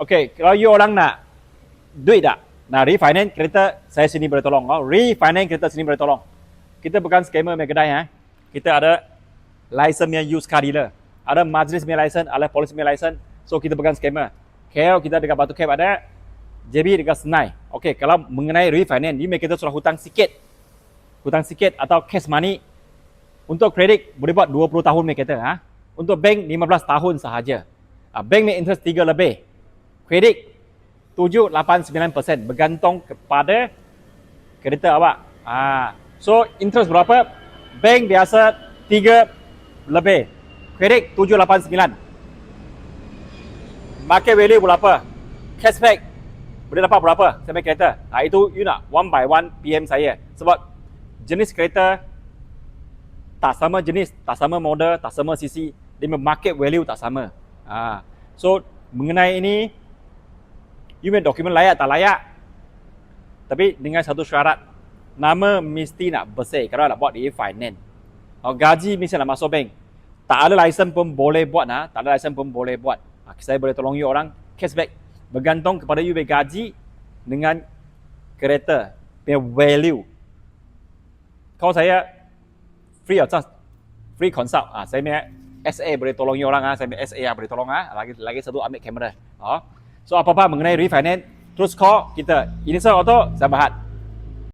Okey, kalau you orang nak duit tak? Nak refinance kereta, saya sini boleh tolong. Refinance kereta sini boleh tolong. Kita bukan scammer punya kedai. Kita ada license punya used car dealer. Ada majlis punya license, ada polis punya license. So kita bukan scammer. KL kita dekat Batu Cape ada, JB dekat Senai. Okey, kalau mengenai refinance, you kita suruh hutang sikit. Hutang sikit atau cash money. Untuk kredit boleh buat 20 tahun punya kereta. Untuk bank 15 tahun sahaja. Bank punya interest 3 lebih. Kredit 7, 8, 9% bergantung kepada kereta awak. So interest berapa? Bank biasa 3 lebih. Kredit 7, 8, 9. Market value berapa? Cashback boleh dapat berapa? Sampai kereta. Itu you nak one by one PM saya. Sebab jenis kereta tak sama jenis, tak sama model, tak sama sisi. Dia market value tak sama. So mengenai ini, you punya dokumen layak tak layak, tapi dengan satu syarat, nama mesti nak bersih kalau nak buat refinance. Gaji mesti nak masuk bank. Tak ada license pun boleh buat. Tak ada license pun boleh buat. Saya boleh tolong you orang cashback bergantung kepada you punya gaji dengan kereta punya value. Kalau saya free of charge, free consult. Saya punya SA boleh tolong you orang. Saya punya SA boleh tolong. Lagi satu ambil kamera. So apa-apa mengenai refinance, terus call kita. Inisial Auto, saya Bahad.